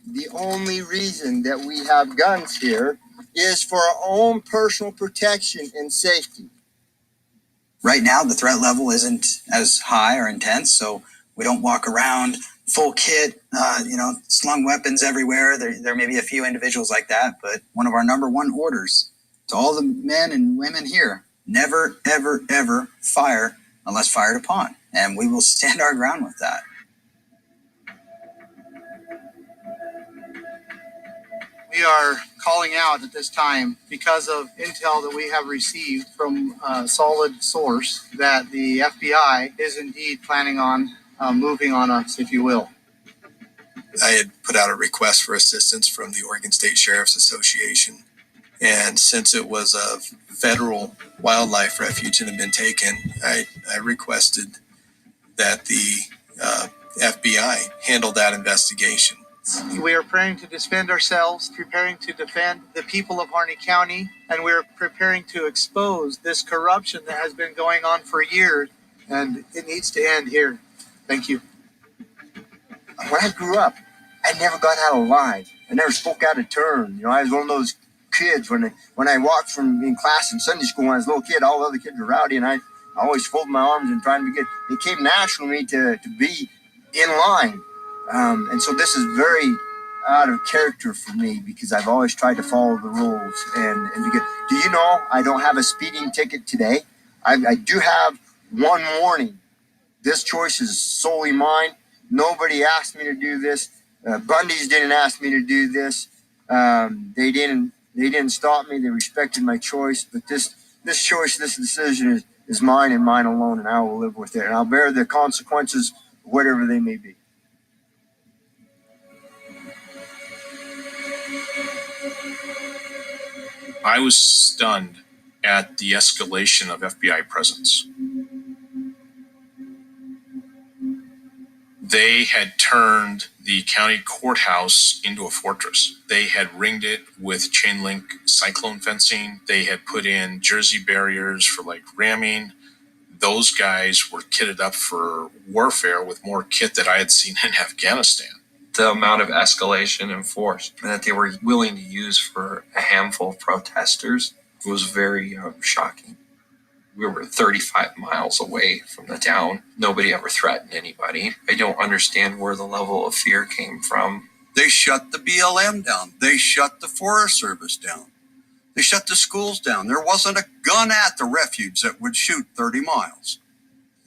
The only reason that we have guns here is for our own personal protection and safety. Right now, the threat level isn't as high or intense, so we don't walk around full kit, slung weapons everywhere. There may be a few individuals like that, but one of our number one orders to all the men and women here, never, ever, ever fire unless fired upon. And we will stand our ground with that. We are calling out at this time because of intel that we have received from a solid source that the FBI is indeed planning on moving on us, if you will. I had put out a request for assistance from the Oregon State Sheriff's Association. And since it was a federal wildlife refuge and had been taken, I requested that the FBI handle that investigation. We are preparing to defend ourselves, preparing to defend the people of Harney County, and we're preparing to expose this corruption that has been going on for years, and it needs to end here. Thank you. When I grew up, I never got out of line. I never spoke out of turn. I was one of those kids when I walked from in class in Sunday school when I was a little kid, all the other kids were rowdy, and I always folded my arms and trying to get. It came natural to me to be in line. And so this is very out of character for me because I've always tried to follow the rules and to get. Do you know I don't have a speeding ticket today? I do have one warning. This choice is solely mine. Nobody asked me to do this. Bundy's didn't ask me to do this. They didn't stop me. They respected my choice. But this choice, this decision is mine and mine alone, and I will live with it. And I'll bear the consequences, whatever they may be. I was stunned at the escalation of FBI presence. They had turned the county courthouse into a fortress. They had ringed it with chain link cyclone fencing. They had put in jersey barriers for ramming. Those guys were kitted up for warfare with more kit that I had seen in Afghanistan. The amount of escalation and force that they were willing to use for a handful of protesters was very shocking. We were 35 miles away from the town. Nobody ever threatened anybody. I don't understand where the level of fear came from. They shut the BLM down. They shut the Forest Service down. They shut the schools down. There wasn't a gun at the refuge that would shoot 30 miles.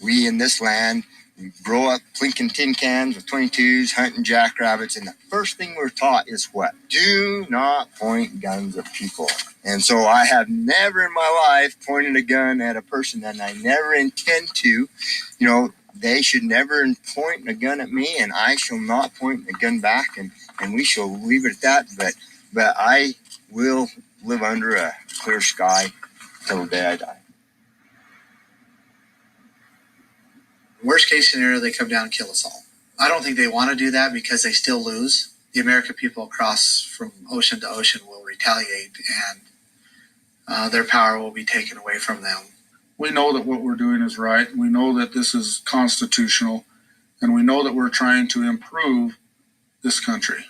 We in this land, we grow up plinking tin cans with 22s, hunting jackrabbits, and the first thing we're taught is what? Do not point guns at people. And so I have never in my life pointed a gun at a person, and I never intend to. They should never point a gun at me, and I shall not point a gun back, and we shall leave it at that. But I will live under a clear sky till the day I die. Worst case scenario, they come down and kill us all. I don't think they want to do that because they still lose. The American people across from ocean to ocean will retaliate, and their power will be taken away from them. We know that what we're doing is right. We know that this is constitutional, and we know that we're trying to improve this country.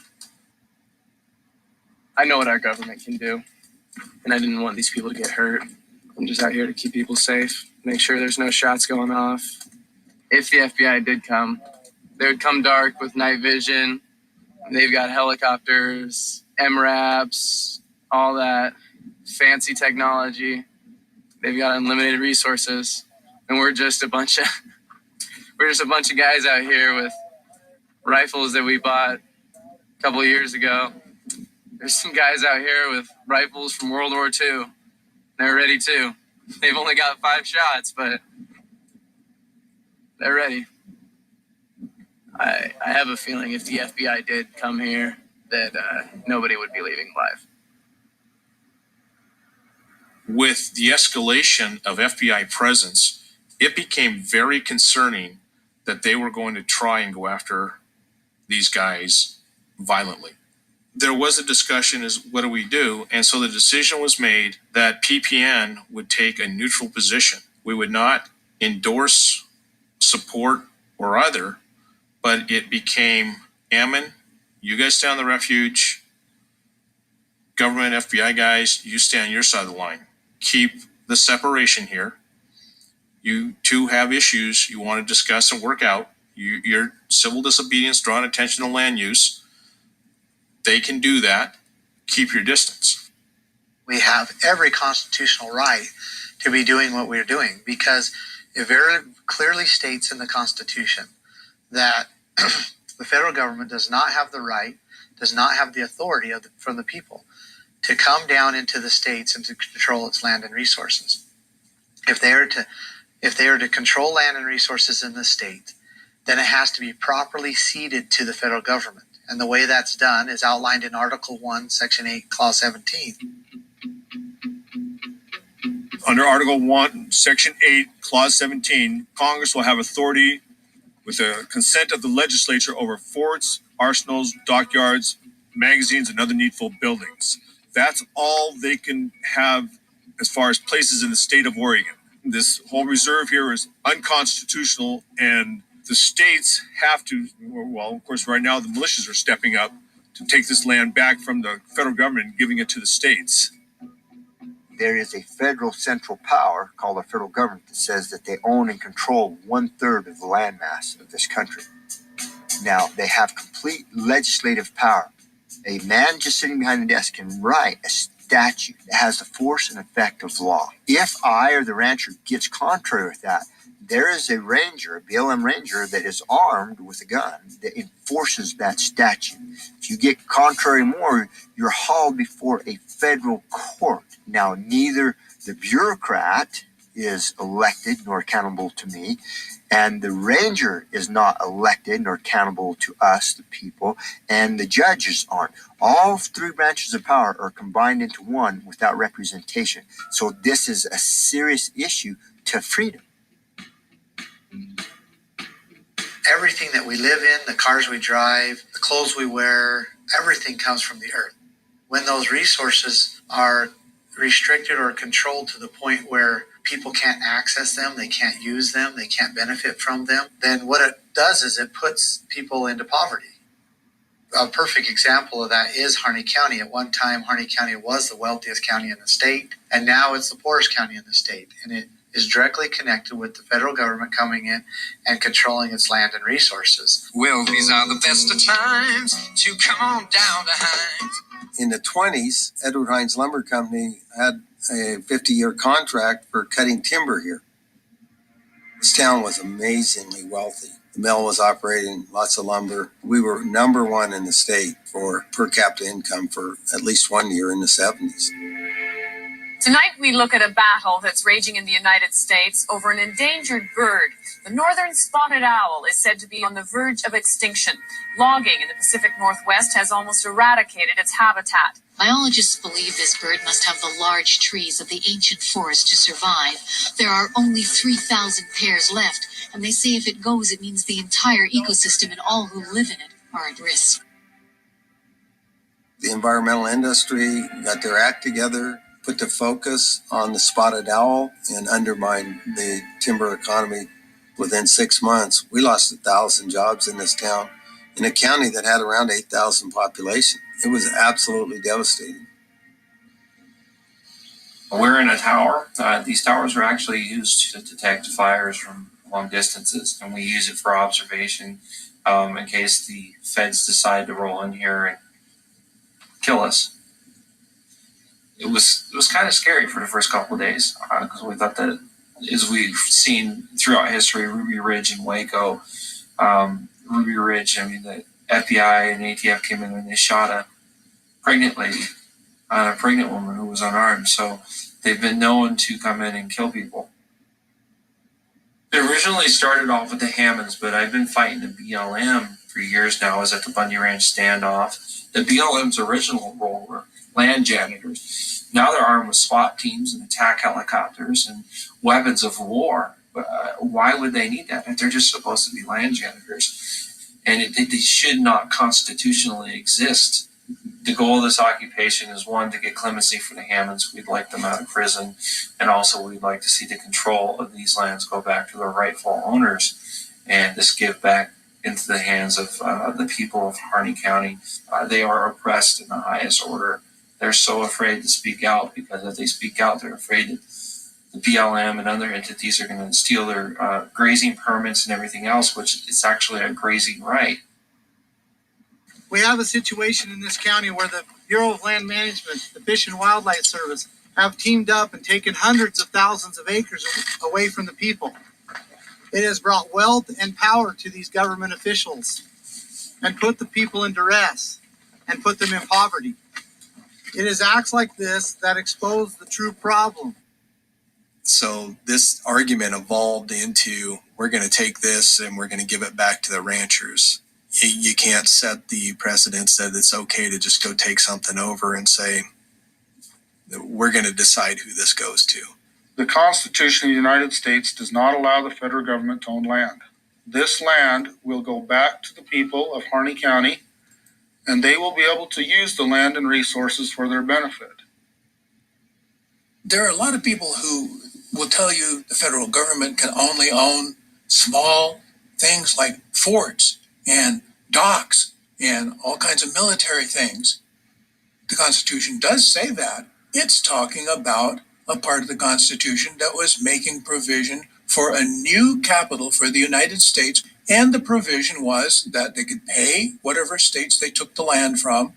I know what our government can do, and I didn't want these people to get hurt. I'm just out here to keep people safe, make sure there's no shots going off. If the FBI did come, they would come dark with night vision. They've got helicopters, MRAPs, all that fancy technology. They've got unlimited resources, and we're just a bunch of guys out here with rifles that we bought a couple of years ago. There's some guys out here with rifles from World War II. They're ready too. They've only got 5 shots, but they're ready. I have a feeling if the FBI did come here, that nobody would be leaving alive. With the escalation of FBI presence, it became very concerning that they were going to try and go after these guys violently. There was a discussion as what do we do? And so the decision was made that PPN would take a neutral position. We would not endorse, support, or other, but it became Ammon You guys stay on the refuge. Government, FBI guys, you stay on your side of the line. Keep the separation here. You two have issues you want to discuss and work out. Your civil disobedience, drawing attention to land use. They can do that. Keep your distance. We have every constitutional right to be doing what we're doing because it very clearly states in the Constitution that the federal government does not have the right, does not have the authority from the people to come down into the states and to control its land and resources. If they are to control land and resources in the state, then it has to be properly ceded to the federal government. And the way that's done is outlined in Article 1, Section 8, Clause 17. Under Article 1, Section 8, Clause 17, Congress will have authority with the consent of the legislature over forts, arsenals, dockyards, magazines, and other needful buildings. That's all they can have as far as places in the state of Oregon. This whole reserve here is unconstitutional, and the states have to, well, of course, right now the militias are stepping up to take this land back from the federal government and giving it to the states. There is a federal central power called the federal government that says that they own and control 1/3 of the landmass of this country. Now, they have complete legislative power. A man just sitting behind the desk can write a statute that has the force and effect of law. If I or the rancher gets contrary with that, there is a ranger, a BLM ranger, that is armed with a gun that enforces that statute. If you get contrary more, you're hauled before a federal court. Now, neither the bureaucrat is elected nor accountable to me, and the ranger is not elected nor accountable to us, the people, and the judges aren't. All three branches of power are combined into one without representation. So this is a serious issue to freedom. Everything that we live in, the cars we drive, the clothes we wear, everything comes from the earth. When those resources are restricted or controlled to the point where people can't access them, they can't use them, they can't benefit from them, then what it does is it puts people into poverty. A perfect example of that is Harney County. At one time, Harney County was the wealthiest county in the state, and now it's the poorest county in the state. And it is directly connected with the federal government coming in and controlling its land and resources. Well, these are the best of times to come on down to Hines. In the 20s, Edward Hines Lumber Company had a 50-year contract for cutting timber here. This town was amazingly wealthy. The mill was operating lots of lumber. We were number one in the state for per capita income for at least 1 year in the 70s. Tonight we look at a battle that's raging in the United States over an endangered bird. The northern spotted owl is said to be on the verge of extinction. Logging in the Pacific Northwest has almost eradicated its habitat. Biologists believe this bird must have the large trees of the ancient forest to survive. There are only 3,000 pairs left, and they say if it goes, it means the entire ecosystem and all who live in it are at risk. The environmental industry got their act together, put the focus on the spotted owl, and undermined the timber economy. Within 6 months, we lost 1,000 jobs in this town, in a county that had around 8,000 population. It was absolutely devastating. We're in a tower. These towers are actually used to detect fires from long distances, and we use it for observation in case the feds decide to roll in here and kill us. It was kind of scary for the first couple of days because we thought that, as we've seen throughout history, Ruby Ridge and Waco, Ruby Ridge, I mean, the FBI and ATF came in and they shot a pregnant lady, a pregnant woman who was unarmed. So they've been known to come in and kill people. It originally started off with the Hammonds, but I've been fighting the BLM for years now. I was at the Bundy Ranch standoff. The BLM's original role were land janitors. Now they're armed with SWAT teams and attack helicopters and weapons of war. Why would they need that? They're just supposed to be land janitors. And they should not constitutionally exist. The goal of this occupation is, one, to get clemency for the Hammonds. We'd like them out of prison. And also we'd like to see the control of these lands go back to their rightful owners and just give back into the hands of the people of Harney County. They are oppressed in the highest order. They're so afraid to speak out because if they speak out, they're afraid that the BLM and other entities are going to steal their grazing permits and everything else, which is actually a grazing right. We have a situation in this county where the Bureau of Land Management, the Fish and Wildlife Service, have teamed up and taken hundreds of thousands of acres away from the people. It has brought wealth and power to these government officials and put the people in duress and put them in poverty. It is acts like this that expose the true problem. So this argument evolved into, we're going to take this and we're going to give it back to the ranchers. You can't set the precedence that it's okay to just go take something over and say, we're going to decide who this goes to. The Constitution of the United States does not allow the federal government to own land. This land will go back to the people of Harney County, and they will be able to use the land and resources for their benefit. There are a lot of people who will tell you the federal government can only own small things like forts and docks and all kinds of military things. The Constitution does say that. It's talking about a part of the Constitution that was making provision for a new capital for the United States, and the provision was that they could pay whatever states they took the land from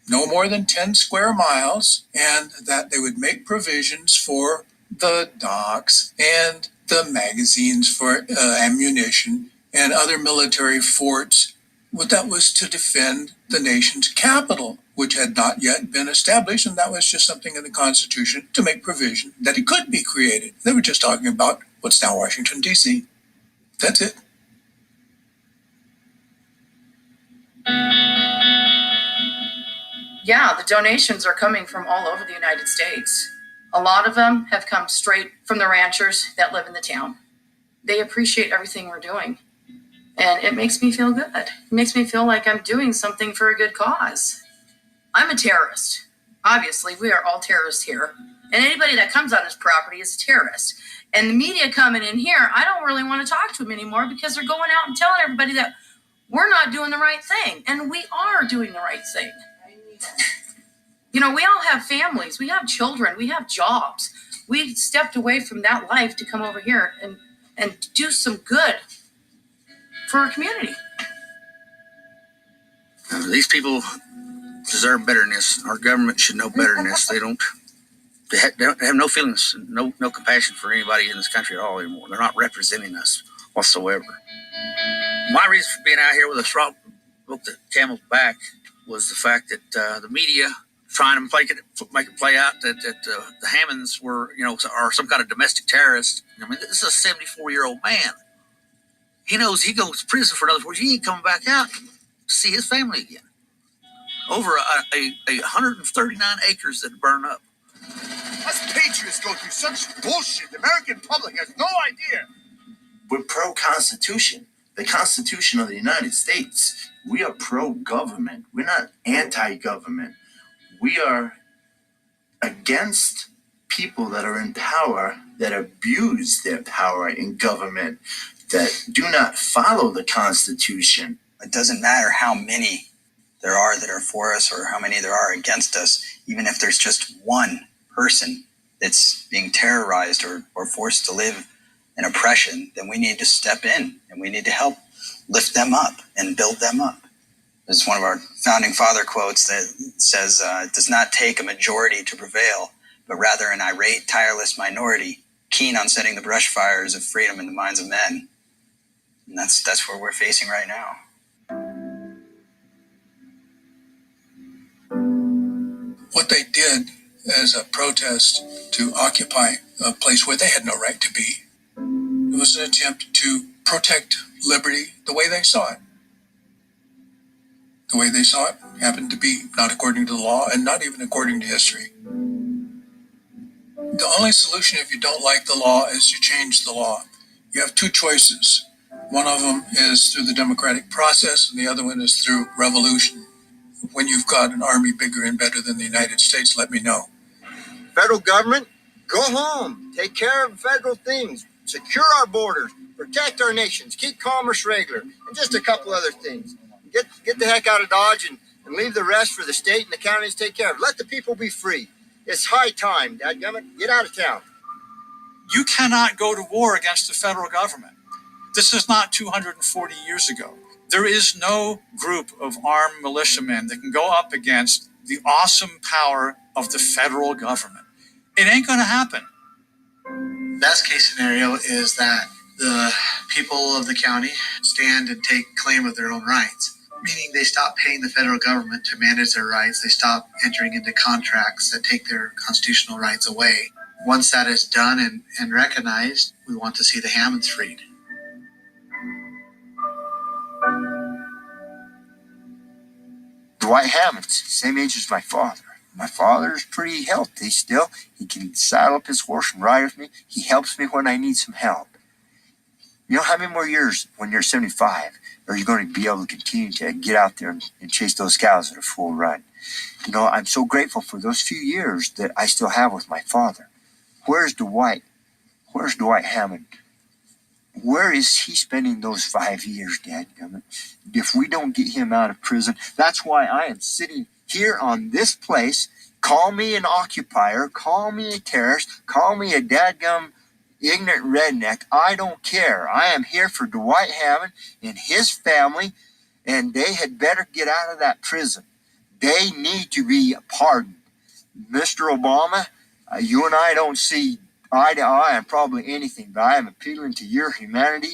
no more than 10 square miles, and that they would make provisions for the docks and the magazines for ammunition and other military forts. Well, that was to defend the nation's capital, which had not yet been established, and that was just something in the Constitution to make provision that it could be created. They were just talking about what's now Washington, D.C. That's it. Yeah, the donations are coming from all over the United States. A lot of them have come straight from the ranchers that live in the town. They appreciate everything we're doing. And it makes me feel good. It makes me feel like I'm doing something for a good cause. I'm a terrorist. Obviously, we are all terrorists here. And anybody that comes on this property is a terrorist. And the media coming in here, I don't really want to talk to them anymore because they're going out and telling everybody that we're not doing the right thing. And we are doing the right thing. You know, we all have families. We have children. We have jobs. We stepped away from that life to come over here and do some good for our community. These people deserve better than this. Our government should know better than this. They have no feelings, no compassion for anybody in this country at all anymore. They're not representing us whatsoever. My reason for being out here with a straw book the camel's back was the fact that the media trying to make it play out that the Hammonds were, are some kind of domestic terrorist. I mean, this is a 74-year-old man. He knows he goes to prison for another 40 years. He ain't coming back out to see his family again. Over a 139 acres that burn up. Us patriots go through such bullshit. The American public has no idea. We're pro-Constitution. The Constitution of the United States. We are pro-government. We're not anti-government. We are against people that are in power, that abuse their power in government, that do not follow the Constitution. It doesn't matter how many there are that are for us or how many there are against us. Even if there's just one person that's being terrorized or forced to live in oppression, then we need to step in and we need to help lift them up and build them up. There's one of our founding father quotes that says, it does not take a majority to prevail, but rather an irate, tireless minority, keen on setting the brush fires of freedom in the minds of men. And that's where we're facing right now. What they did as a protest to occupy a place where they had no right to be, it was an attempt to protect liberty the way they saw it. The way they saw it happened to be not according to the law and not even according to history. The only solution if you don't like the law is to change the law. You have two choices. One of them is through the democratic process and the other one is through revolution. When you've got an army bigger and better than the United States, let me know. Federal government, go home. Take care of federal things. secure our borders, protect our nations, keep commerce regular, and just a couple other things. Get the heck out of Dodge and leave the rest for the state and the counties to take care of. Let the people be free. It's high time, dadgummit. Get out of town. You cannot go to war against the federal government. This is not 240 years ago. There is no group of armed militiamen that can go up against the awesome power of the federal government. It ain't going to happen. Best case scenario is that the people of the county stand and take claim of their own rights, meaning they stop paying the federal government to manage their rights. They stop entering into contracts that take their constitutional rights away. Once that is done and recognized, we want to see the Hammonds freed. Dwight Hammonds, same age as my father. My father's pretty healthy still. He can saddle up his horse and ride with me. He helps me when I need some help. You know how many more years when you're 75 are you going to be able to continue to get out there and chase those cows at a full run? You know, I'm so grateful for those few years that I still have with my father. Where's Dwight? Where's Dwight Hammond? Where is he spending those 5 years, dadgummit? If we don't get him out of prison, that's why I am sitting here on this place. Call me an occupier, call me a terrorist, call me a dadgum ignorant redneck. I don't care. I am here for Dwight Hammond and his family, and they had better get out of that prison. They need to be pardoned. Mr. Obama, you and I don't see eye to eye on probably anything, but I am appealing to your humanity,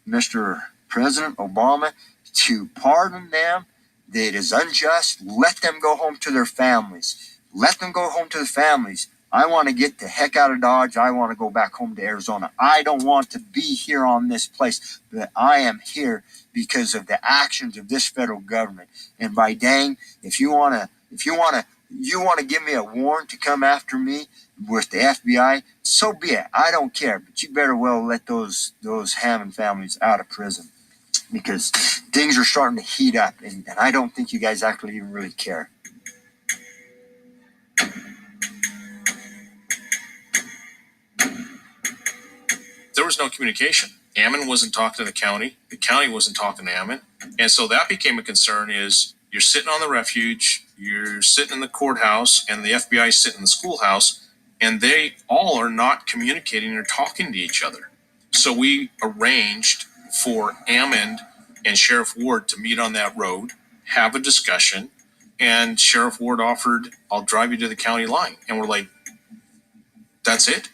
Mr. President Obama, to pardon them. That is unjust. Let them go home to their families. Let them go home to the families. I want to get the heck out of Dodge. I want to go back home to Arizona. I don't want to be here on this place, but I am here because of the actions of this federal government. And by dang, if you want to give me a warrant to come after me with the FBI, so be it. I don't care, but you better well let those Hammond families out of prison, because things are starting to heat up, and I don't think you guys actually even really care. There was no communication. Ammon wasn't talking to the county wasn't talking to Ammon. And so that became a concern. Is you're sitting on the refuge, you're sitting in the courthouse, and the FBI is sitting in the schoolhouse, and they all are not communicating or talking to each other. So we arranged for Ammon and Sheriff Ward to meet on that road, have a discussion, and Sheriff Ward offered, I'll drive you to the county line. And we're like, that's it?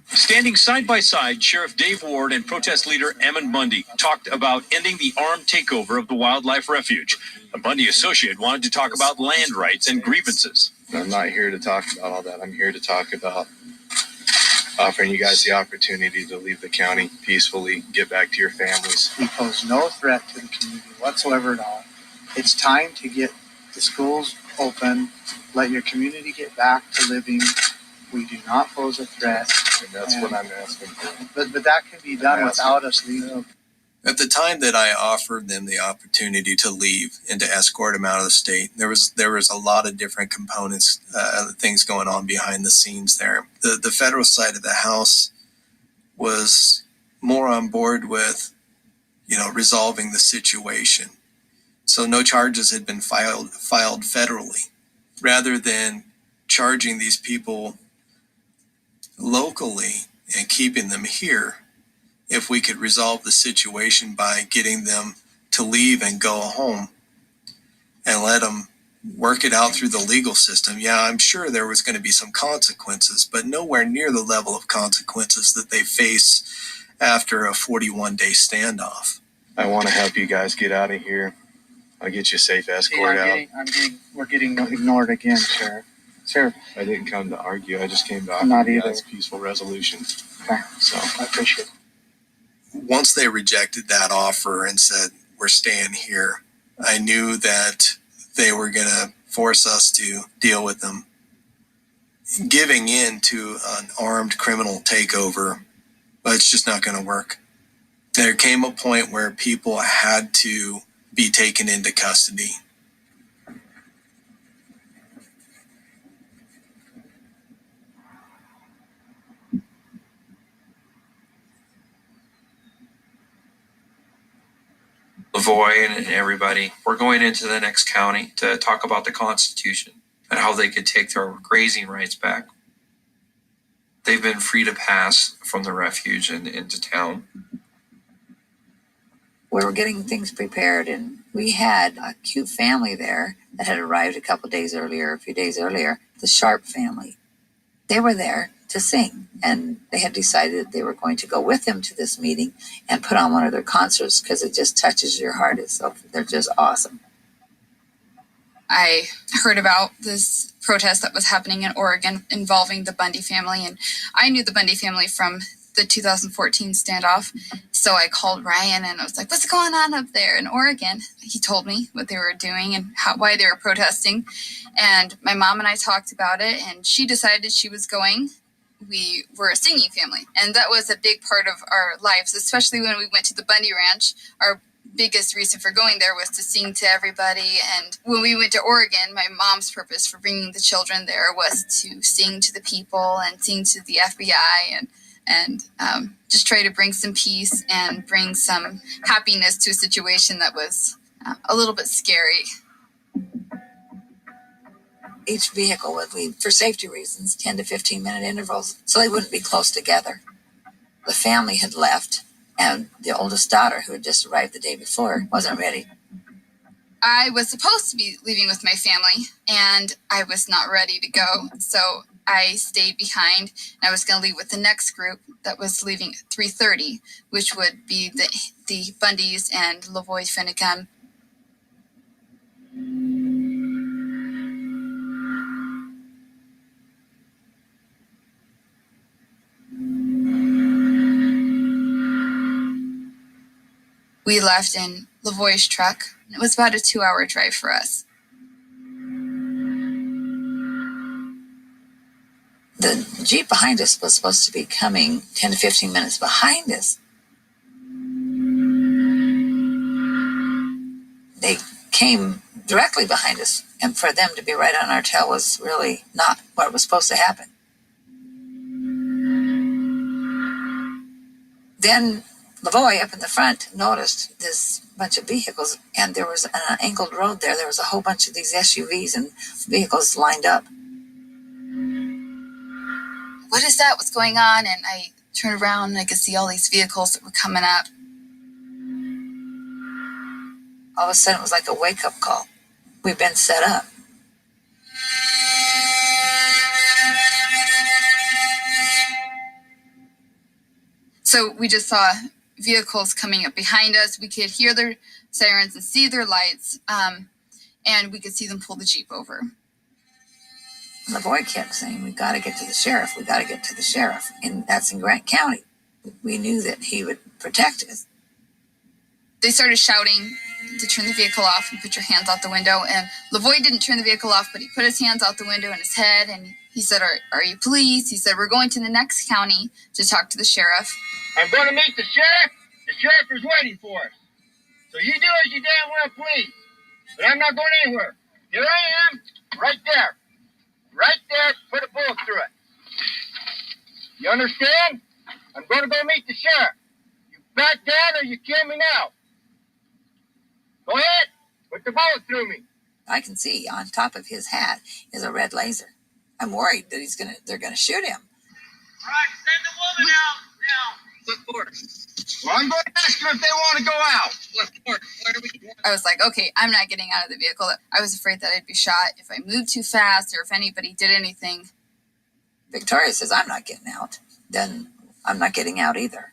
Standing side by side, Sheriff Dave Ward and protest leader Ammon Bundy talked about ending the armed takeover of the wildlife refuge. A Bundy associate wanted to talk about land rights and grievances. I'm not here to talk about all that. I'm here to talk about offering you guys the opportunity to leave the county peacefully, get back to your families. We pose no threat to the community whatsoever at all. It's time to get the schools open, let your community get back to living. We do not pose a threat. And that's what I'm asking for. But that can be done without us leaving. At the time that I offered them the opportunity to leave and to escort them out of the state, there was a lot of different components, things going on behind the scenes there. The federal side of the House was more on board with, resolving the situation. So no charges had been filed federally, rather than charging these people locally and keeping them here. If we could resolve the situation by getting them to leave and go home and let them work it out through the legal system. Yeah, I'm sure there was going to be some consequences, but nowhere near the level of consequences that they face after a 41-day standoff. I want to help you guys get out of here. I'll get you a safe escort out. We're getting ignored again, Sheriff. Sheriff. I didn't come to argue. I just came to I'm not offer you either. guys peaceful resolution. Okay. So I appreciate it. Once they rejected that offer and said, we're staying here, I knew that they were going to force us to deal with them. Giving in to an armed criminal takeover, but it's just not going to work. There came a point where people had to be taken into custody. LaVoy and everybody. We're going into the next county to talk about the Constitution and how they could take their grazing rights back. They've been free to pass from the refuge and into town. We were getting things prepared, and we had a cute family there that had arrived a few days earlier, the Sharp family. They were there to sing, and they had decided that they were going to go with them to this meeting and put on one of their concerts because it just touches your heart. They're just awesome. I heard about this protest that was happening in Oregon involving the Bundy family, and I knew the Bundy family from the 2014 standoff. So I called Ryan and I was like, what's going on up there in Oregon? He told me what they were doing and why they were protesting. And my mom and I talked about it, and she decided she was going. We were a singing family, and that was a big part of our lives, especially when we went to the Bundy Ranch. Our biggest reason for going there was to sing to everybody. And when we went to Oregon, my mom's purpose for bringing the children there was to sing to the people and sing to the FBI and just try to bring some peace and bring some happiness to a situation that was a little bit scary. Each vehicle would leave, for safety reasons, 10 to 15-minute intervals, so they wouldn't be close together. The family had left, and the oldest daughter, who had just arrived the day before, wasn't ready. I was supposed to be leaving with my family, and I was not ready to go, so I stayed behind, and I was going to leave with the next group that was leaving at 3:30, which would be the Bundys and LaVoy Finicum. We left in LaVoy's truck. It was about a 2-hour drive for us. The Jeep behind us was supposed to be coming 10 to 15 minutes behind us. They came directly behind us, and for them to be right on our tail was really not what was supposed to happen. Then LaVoy up in the front noticed this bunch of vehicles, and there was an angled road there. There was a whole bunch of these SUVs and vehicles lined up. What is that? What's going on? And I turned around and I could see all these vehicles that were coming up. All of a sudden, it was like a wake-up call. We've been set up. So we just saw vehicles coming up behind us. We could hear their sirens and see their lights, and we could see them pull the Jeep over. LaVoy kept saying, we got to get to the sheriff. We got to get to the sheriff. And that's in Grant County. We knew that he would protect us. They started shouting to turn the vehicle off and put your hands out the window. And LaVoy didn't turn the vehicle off, but he put his hands out the window and his head. And he said, are you police? He said, we're going to the next county to talk to the sheriff. I'm going to meet the sheriff. The sheriff is waiting for us. So you do as you damn well please. But I'm not going anywhere. Here I am, right there. Right there, put a bullet through it. You understand? I'm going to go meet the sheriff. You back down or you kill me now. Go ahead, put the bullet through me. I can see on top of his hat is a red laser. I'm worried that they're gonna shoot him. All right, send the woman out now. What for? Well, I'm going to ask them if they want to go out. What for? What are we? I was like, okay, I'm not getting out of the vehicle. I was afraid that I'd be shot if I moved too fast or if anybody did anything. Victoria says, I'm not getting out. Then I'm not getting out either.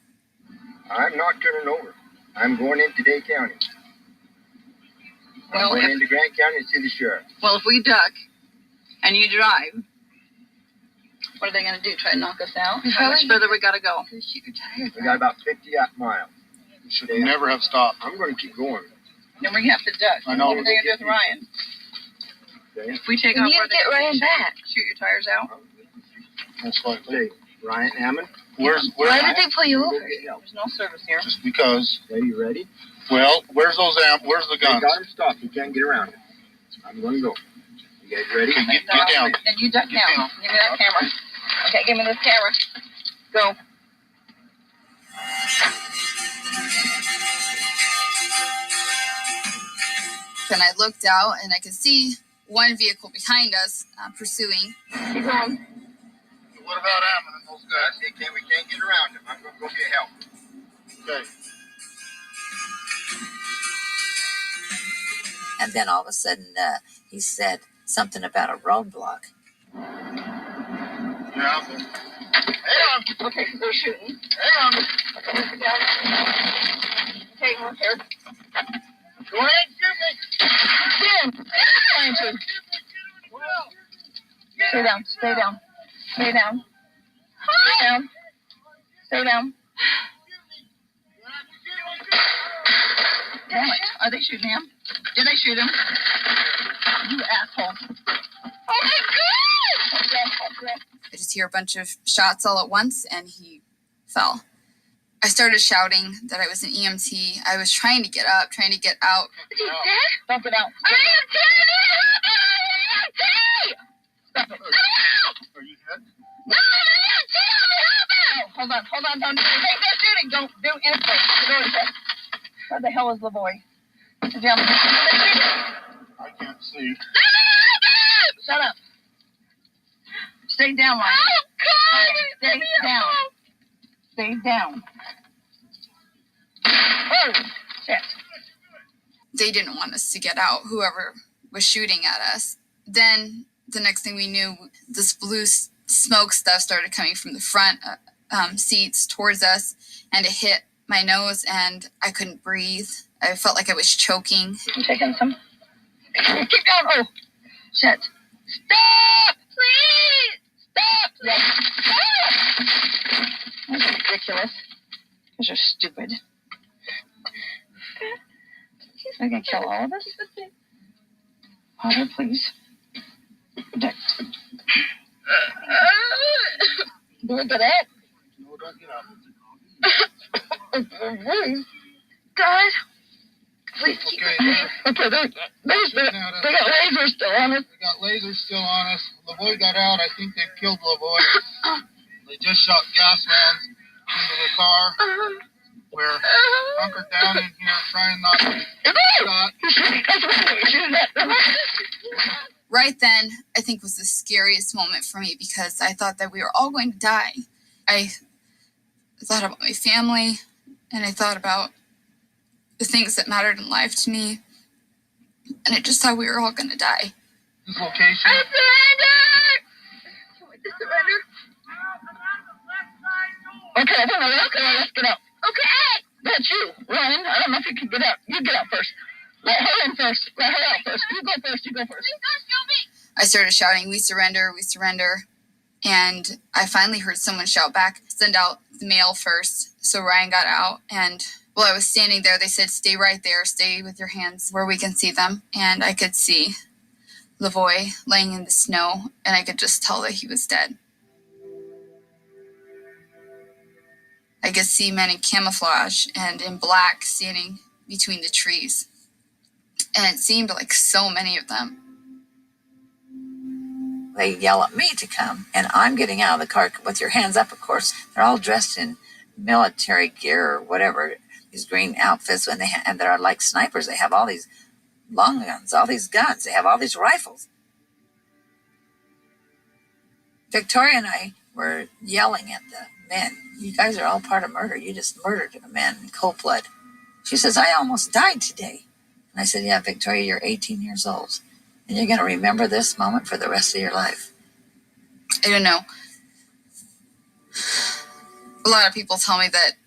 I'm not turning over. I'm going into Day County. I'm going into Grant County to see the sheriff. Well, if we duck and you drive, what are they going to do? Try to knock us out? How much further we got to go? We got about 50 miles. You should never have stopped. I'm going to keep going. Then we have to duck. I know. What are they going to do with Ryan? Okay. If we take You off, need where to get Ryan back. Shoot your tires out? Most likely. Hey, Ryan Hammond. Why did they pull you over? There's no service here. Just because. Okay, you ready? Well, where's the guns? They got him stopped. You can't get around it. I'm going to go. You guys ready? Okay, get down. Then you duck down. Give me that camera. Okay, give me this camera. Go. and I looked out and I could see one vehicle behind us pursuing. Keep going. What about Hammond and those guys? We can't get around them. I'm going to go get help. Okay. And then all of a sudden, he said something about a roadblock. Yeah. Hang on. Okay, they're shooting. Hang on. Okay, sit down. Okay, we're here. Go ahead and shoot me. Trying to. Stay down. Stay down. Stay down. Stay down. Stay down. Damn it. Are they shooting him? Did they shoot him? You asshole. Oh my God! I just hear a bunch of shots all at once, and he fell. I started shouting that I was an EMT. I was trying to get up, trying to get out. Is he dead? Don't get out. I am dead! Stop it. Are you dead? No, hold on. Don't do anything. They're shooting. Don't do anything. Where the hell is LaVoy? Sit down. I can't see. Shut up. Stay down, Ryan. Oh, God! Stay down. Stay down. Oh, shit. They didn't want us to get out, whoever was shooting at us. Then the next thing we knew, this blue smoke stuff started coming from the front seats towards us, and it hit my nose, and I couldn't breathe. I felt like I was choking. You taking some? Keep going. Oh, shit. Stop! Please! Stop! Yes. That's ridiculous. Those are stupid. They're going to kill all of us? Father, please. Do we get it? No, don't get up. God. Please keep it. Okay, they got lasers still on us. They got lasers still on us. LaVoy got out. I think they've killed LaVoy. They just shot gas rounds into the car. We're hunkered down in here trying not to get shot. Right then, I think was the scariest moment for me because I thought that we were all going to die. I thought about my family, and I thought about the things that mattered in life to me, and I just thought we were all going to die. This location. I surrender! Can we just surrender? Okay, let's get out. Okay! That's you, Ryan. I don't know if you can get out. You get out first. Let her in first. Let her out first. You go first. Please don't show me. I started shouting, "We surrender, we surrender." And I finally heard someone shout back, "Send out the mail first." So Ryan got out, and while I was standing there, they said, "Stay right there. Stay with your hands where we can see them." And I could see LaVoy laying in the snow, and I could just tell that he was dead. I could see men in camouflage and in black standing between the trees. And it seemed like so many of them. They yell at me to come, and I'm getting out of the car with your hands up, of course. They're all dressed in military gear or whatever, these green outfits, and they're like snipers. They have all these long guns, all these guns. They have all these rifles. Victoria and I were yelling at the men, "You guys are all part of murder. You just murdered a man in cold blood." She says, "I almost died today." And I said, "Yeah, Victoria, you're 18 years old. And you're going to remember this moment for the rest of your life." I don't know. A lot of people tell me that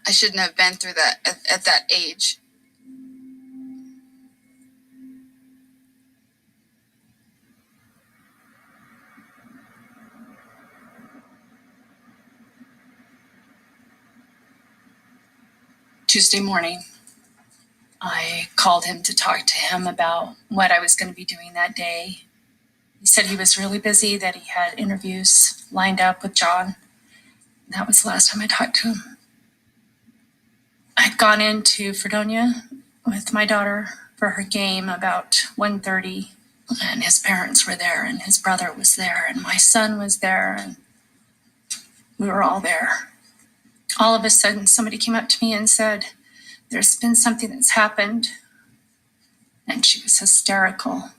I shouldn't have been through that at that age. Tuesday morning, I called him to talk to him about what I was going to be doing that day. He said he was really busy, that he had interviews lined up with John. That was the last time I talked to him. I'd gone into Fredonia with my daughter for her game about 1:30, and his parents were there, and his brother was there, and my son was there, and we were all there. All of a sudden, somebody came up to me and said, "There's been something that's happened and she was hysterical.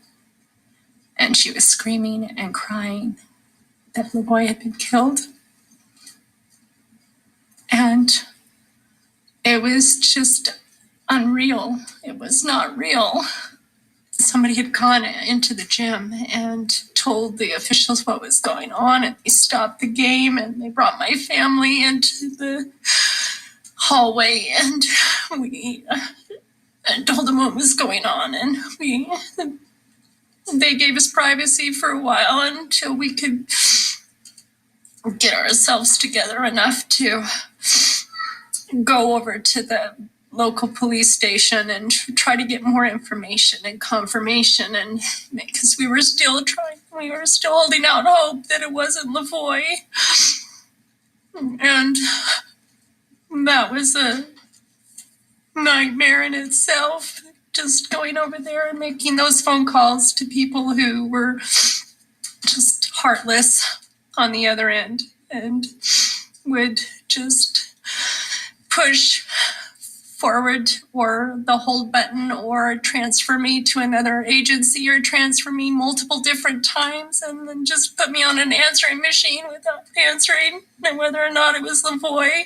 And she was screaming and crying that LaVoy had been killed. And it was just unreal. It was not real. Somebody had gone into the gym and told the officials what was going on, and they stopped the game, and they brought my family into the hallway, and we told them what was going on, and they gave us privacy for a while until we could get ourselves together enough to go over to the local police station and try to get more information and confirmation, and because we were still holding out hope that it wasn't LaVoy. And that was a nightmare in itself, just going over there and making those phone calls to people who were just heartless on the other end and would just push forward or the hold button or transfer me to another agency or transfer me multiple different times and then just put me on an answering machine without answering whether or not it was LaVoy.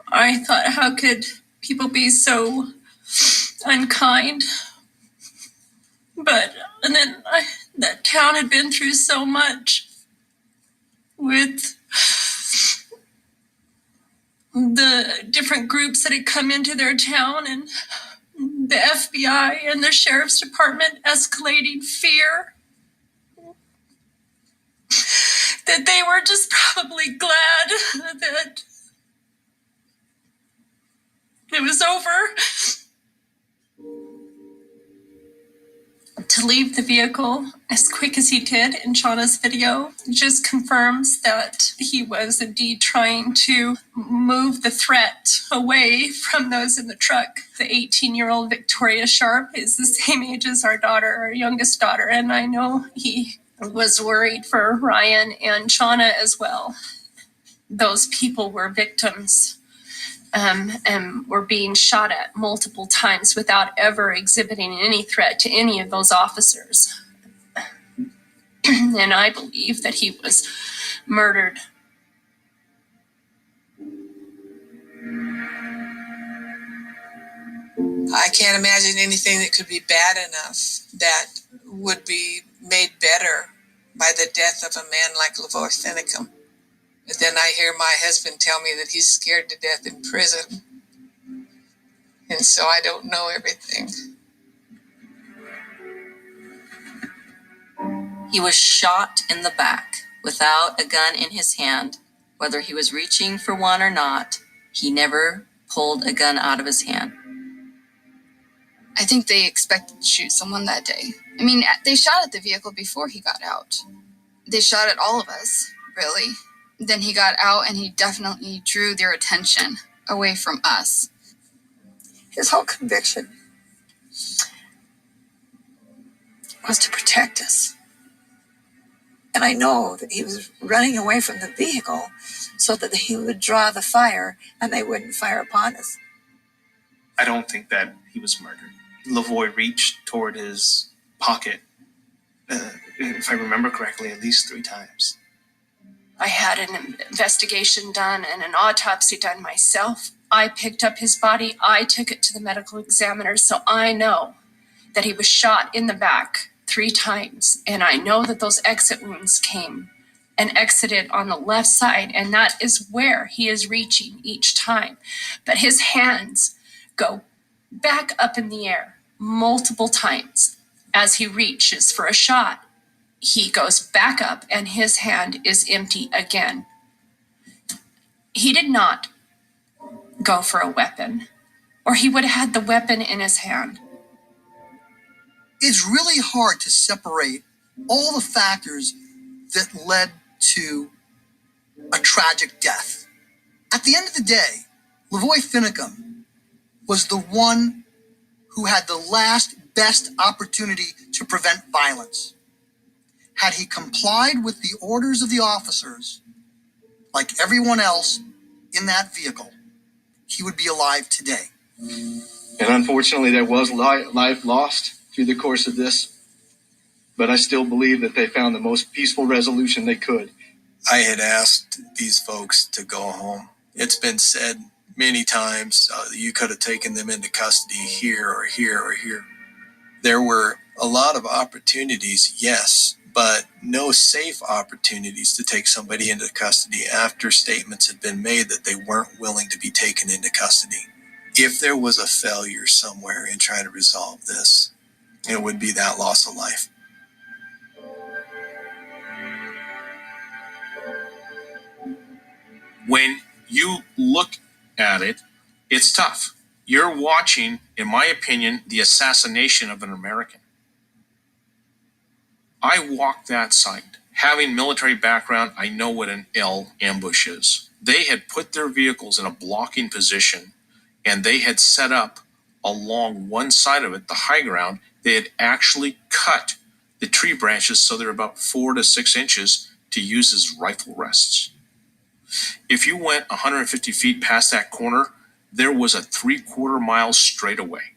I thought, how could people be so unkind? But and then that town had been through so much with the different groups that had come into their town and the FBI and the sheriff's department escalating fear, that they were just probably glad that it was over. To leave the vehicle as quick as he did in Shauna's video just confirms that he was indeed trying to move the threat away from those in the truck. The 18-year-old Victoria Sharp is the same age as our daughter, our youngest daughter, and I know he was worried for Ryan and Shauna as well. Those people were victims. And were being shot at multiple times without ever exhibiting any threat to any of those officers. And I believe that he was murdered. I can't imagine anything that could be bad enough that would be made better by the death of a man like LaVoy Finicum. But then I hear my husband tell me that he's scared to death in prison. And so I don't know everything. He was shot in the back without a gun in his hand. Whether he was reaching for one or not, he never pulled a gun out of his hand. I think they expected to shoot someone that day. I mean, they shot at the vehicle before he got out. They shot at all of us, really. Then he got out and he definitely drew their attention away from us. His whole conviction was to protect us. And I know that he was running away from the vehicle so that he would draw the fire and they wouldn't fire upon us. I don't think that he was murdered. LaVoy reached toward his pocket, if I remember correctly, at least 3 times. I had an investigation done and an autopsy done myself. I picked up his body. I took it to the medical examiner, so I know that he was shot in the back 3 times. And I know that those exit wounds came and exited on the left side, and that is where he is reaching each time. But his hands go back up in the air multiple times as he reaches for a shot. He goes back up and his hand is empty again. He did not go for a weapon, or he would have had the weapon in his hand. It's really hard to separate all the factors that led to a tragic death. At the end of the day, LaVoy Finicum was the one who had the last best opportunity to prevent violence. Had he complied with the orders of the officers, like everyone else in that vehicle, he would be alive today. And unfortunately, there was life lost through the course of this. But I still believe that they found the most peaceful resolution they could. I had asked these folks to go home. It's been said many times, you could have taken them into custody here or here or here. There were a lot of opportunities, yes, but no safe opportunities to take somebody into custody after statements had been made that they weren't willing to be taken into custody. If there was a failure somewhere in trying to resolve this, it would be that loss of life. When you look at it, it's tough. You're watching, in my opinion, the assassination of an American. I walked that site. Having military background, I know what an L ambush is. They had put their vehicles in a blocking position, and they had set up along one side of it, the high ground. They had actually cut the tree branches so they're about 4 to 6 inches to use as rifle rests. If you went 150 feet past that corner, there was a 3/4 mile straightaway.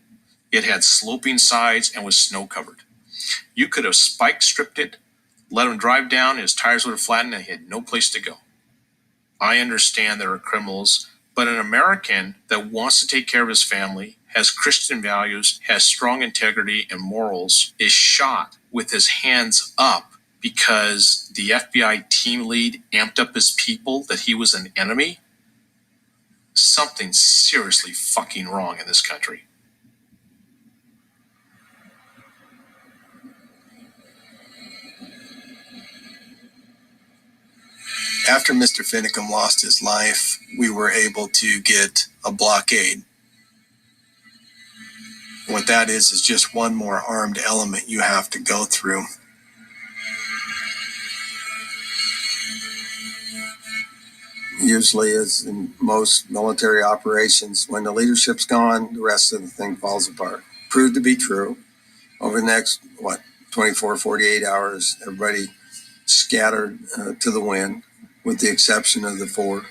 It had sloping sides and was snow covered. You could have spike stripped it, let him drive down, his tires would have flattened, and he had no place to go. I understand there are criminals, but an American that wants to take care of his family, has Christian values, has strong integrity and morals, is shot with his hands up because the FBI team lead amped up his people that he was an enemy. Something's seriously fucking wrong in this country. After Mr. Finicum lost his life, we were able to get a blockade. What that is just one more armed element you have to go through. Usually, as in most military operations, when the leadership's gone, the rest of the thing falls apart. Proved to be true. Over the next, 24, 48 hours, everybody scattered to the wind, with the exception of the 4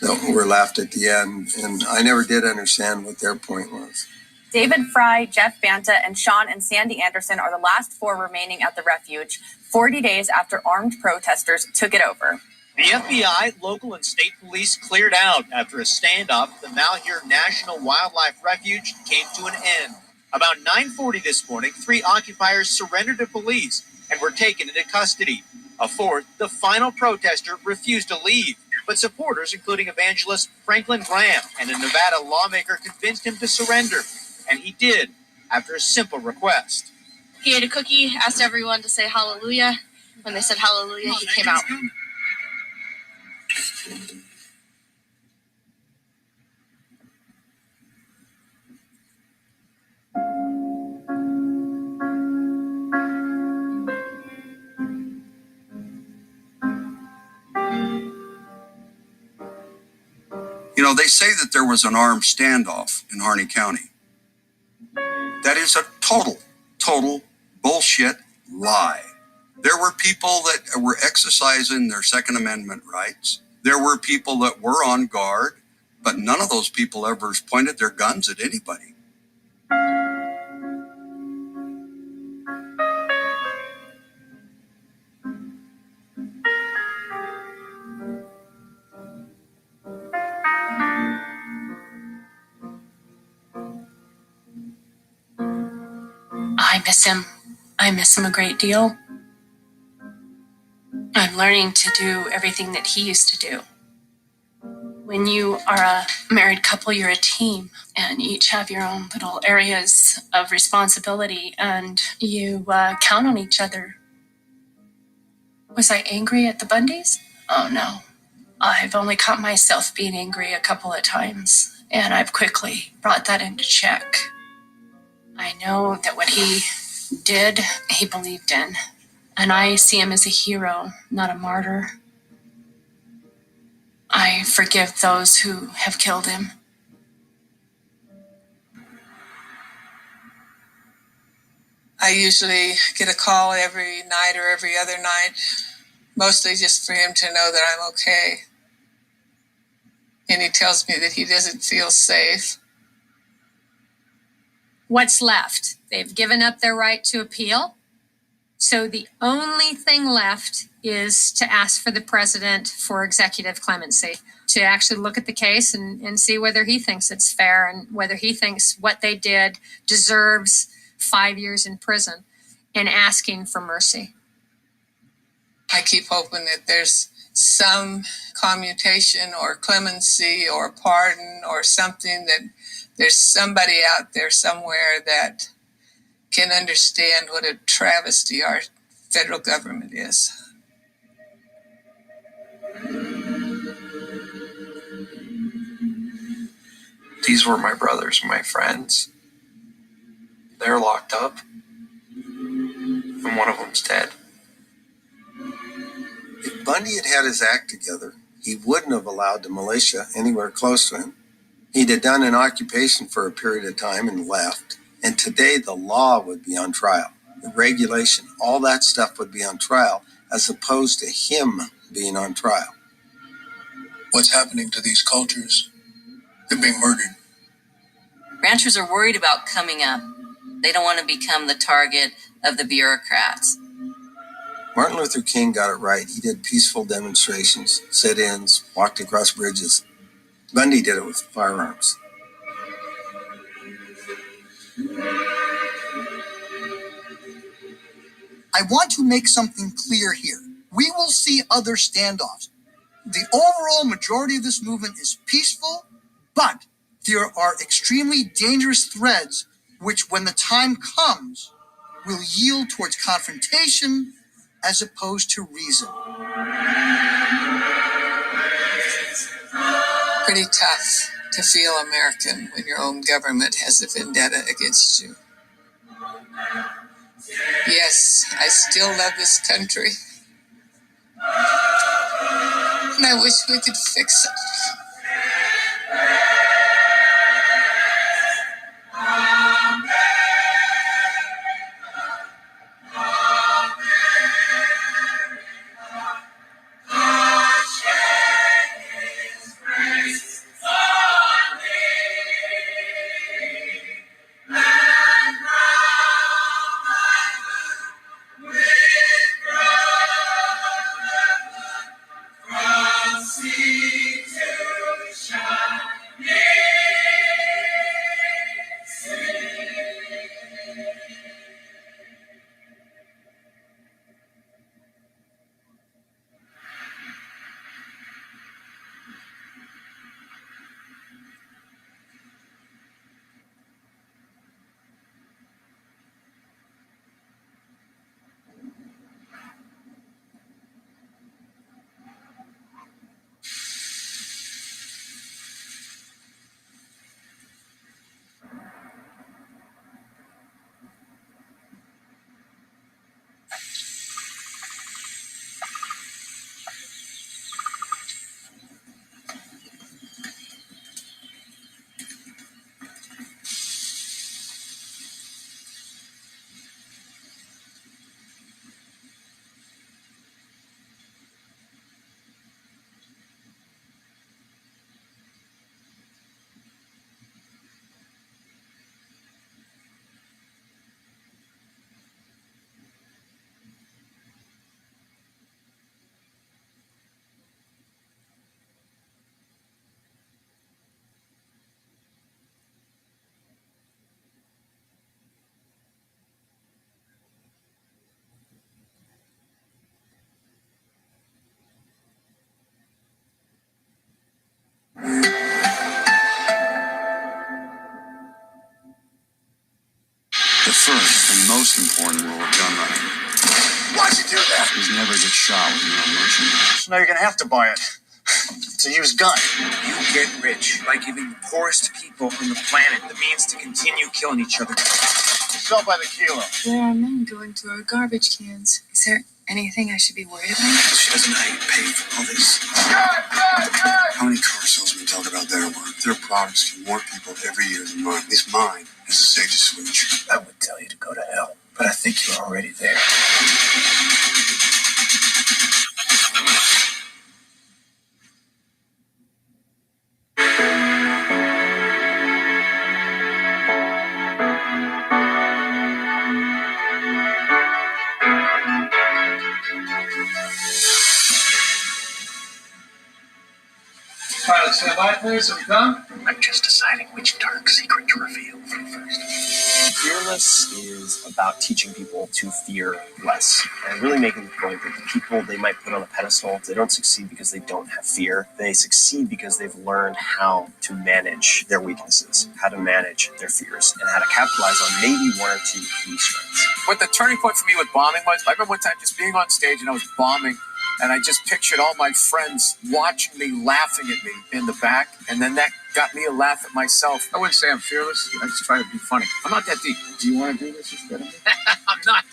that were left at the end. And I never did understand what their point was. David Fry, Jeff Banta, and Sean and Sandy Anderson are the last 4 remaining at the refuge, 40 days after armed protesters took it over. The FBI, local and state police cleared out after a standoff at the Malheur National Wildlife Refuge came to an end. About 9:40 this morning, 3 occupiers surrendered to police and were taken into custody. A 4th, the final protester, refused to leave, but supporters, including evangelist Franklin Graham and a Nevada lawmaker, convinced him to surrender, and he did after a simple request. He ate a cookie, asked everyone to say hallelujah. When they said hallelujah, he came out. You know, they say that there was an armed standoff in Harney County. That is a total bullshit lie. There were people that were exercising their Second Amendment rights. There were people that were on guard, but none of those people ever pointed their guns at anybody. I miss him. I miss him a great deal. I'm learning to do everything that he used to do. When you are a married couple, you're a team, and each have your own little areas of responsibility, and you count on each other. Was I angry at the Bundys? Oh, no. I've only caught myself being angry a couple of times, and I've quickly brought that into check. I know that what he did, he believed in, and I see him as a hero, not a martyr. I forgive those who have killed him. I usually get a call every night or every other night, mostly just for him to know that I'm okay. And he tells me that he doesn't feel safe. what's left? They've given up their right to appeal. So the only thing left is to ask for the president for executive clemency, to actually look at the case and see whether he thinks it's fair and whether he thinks what they did deserves 5 years in prison, and asking for mercy. I keep hoping that there's some commutation or clemency or pardon or something, that there's somebody out there somewhere that can understand what a travesty our federal government is. These were my brothers, my friends. They're locked up, and one of them's dead. If Bundy had had his act together, he wouldn't have allowed the militia anywhere close to him. He'd have done an occupation for a period of time and left. And today the law would be on trial. The regulation, all that stuff would be on trial, as opposed to him being on trial. What's happening to these cultures? They're being murdered. Ranchers are worried about coming up. They don't want to become the target of the bureaucrats. Martin Luther King got it right. He did peaceful demonstrations, sit-ins, walked across bridges. Bundy did it with firearms. I want to make something clear here. We will see other standoffs. The overall majority of this movement is peaceful, but there are extremely dangerous threads which, when the time comes, will yield towards confrontation as opposed to reason. Pretty tough to feel American when your own government has a vendetta against you. Yes, I still love this country. And I wish we could fix it. The first and most important rule of gun running. Why'd you do that? Is never get shot with your own merchandise. Now you're gonna have to buy it. It's a used gun. You get rich by giving the poorest people on the planet the means to continue killing each other. Sell by the kilo. There are men going through our garbage cans. Is there anything I should be worried about? She doesn't know how you pay for all this. How many car salesmen talk about their work? Their products kill more people every year than mine. At least mine is the safety switch. I would tell you to go to hell, but I think you're already there. Pilot, stand by, please. Have we come? I'm just deciding which dark secret to reveal first. Fearless is about teaching people to fear less and really making the point that the people they might put on a pedestal, they don't succeed because they don't have fear. They succeed because they've learned how to manage their weaknesses, how to manage their fears, and how to capitalize on maybe one or two key strengths. What the turning point for me with bombing was, I remember one time just being on stage and I was bombing, and I just pictured all my friends watching me, laughing at me in the back, and then that got me a laugh at myself. I wouldn't say I'm fearless. I just try to be funny. I'm not that deep. Do you want to do this instead of me? I'm not.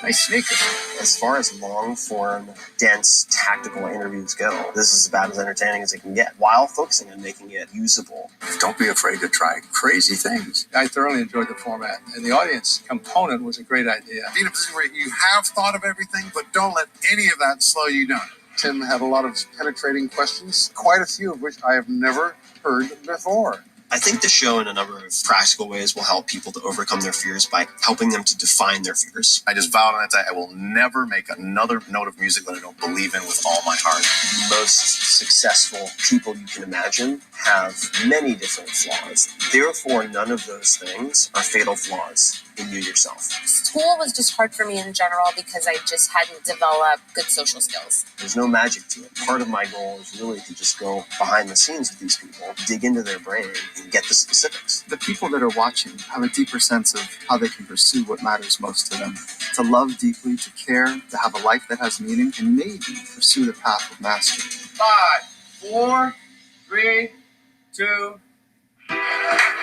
Nice sneakers. As far as long-form, dense, tactical interviews go, this is about as entertaining as it can get, while focusing on making it usable. Don't be afraid to try crazy things. I thoroughly enjoyed the format, and the audience component was a great idea. Be in a position where you have thought of everything, but don't let any of that slow you down. Tim had a lot of penetrating questions, quite a few of which I have never heard before. I think the show in a number of practical ways will help people to overcome their fears by helping them to define their fears. I just vowed on that day I will never make another note of music that I don't believe in with all my heart. The most successful people you can imagine have many different flaws. Therefore, none of those things are fatal flaws in you yourself. School was just hard for me in general because I just hadn't developed good social skills. There's no magic to it. Part of my goal is really to just go behind the scenes with these people, dig into their brain, and get the specifics. The people that are watching have a deeper sense of how they can pursue what matters most to them. To love deeply, to care, to have a life that has meaning, and maybe pursue the path of mastery. 5, 4, 3, 2.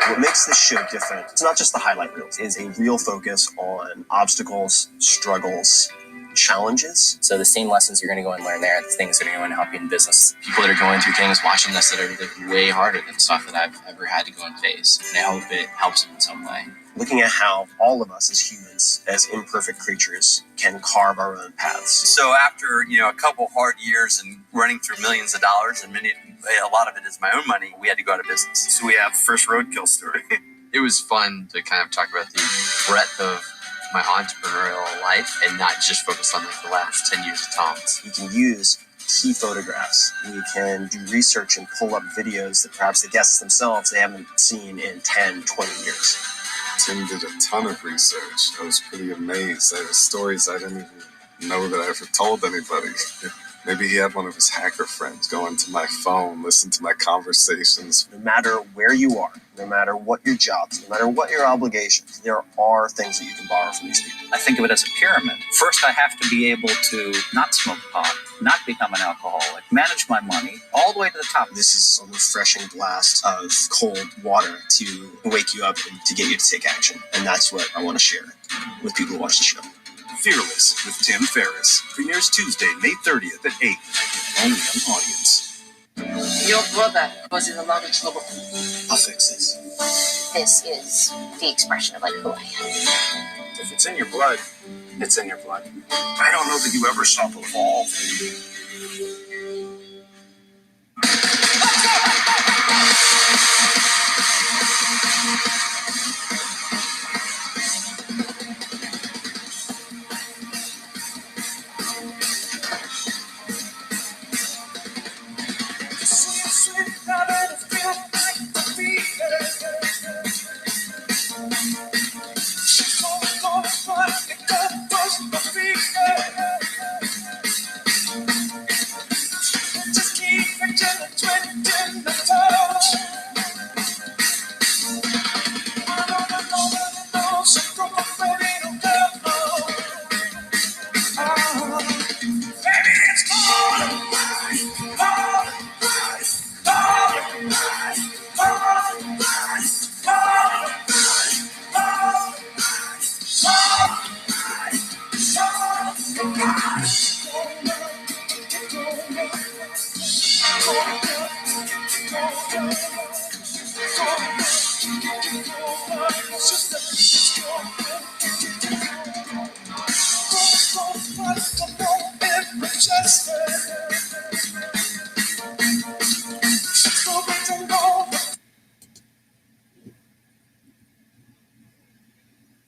What makes this show different, it's not just the highlight reels, it is a real focus on obstacles, struggles, challenges. So the same lessons you're going to go and learn there, the things that are going to help you in business. People that are going through things, watching this, that are like way harder than stuff that I've ever had to go and face. And I hope it helps them in some way. Looking at how all of us as humans, as imperfect creatures, can carve our own paths. So after, a couple hard years and running through millions of dollars, and a lot of it is my own money, we had to go out of business. So we have first roadkill story. It was fun to kind of talk about the breadth of my entrepreneurial life and not just focus on like the last 10 years of Tom's. We can use key photographs. We can do research and pull up videos that perhaps the guests themselves they haven't seen in 10, 20 years. Tim did a ton of research. I was pretty amazed. There were stories I didn't even know that I ever told anybody. Maybe he had one of his hacker friends go into my phone, listen to my conversations. No matter where you are, no matter what your job is, no matter what your obligations, there are things that you can borrow from these people. I think of it as a pyramid. First, I have to be able to not smoke pot, not become an alcoholic, manage my money, all the way to the top. This is a refreshing blast of cold water to wake you up and to get you to take action. And that's what I want to share with people who watch the show. Fearless with Tim Ferriss premieres Tuesday, May 30th at 8. Only on Audience. Your brother was in the luggage level. I'll fix this. This is the expression of like who I am. If it's in your blood, it's in your blood. I don't know that you ever saw LaVoy. Just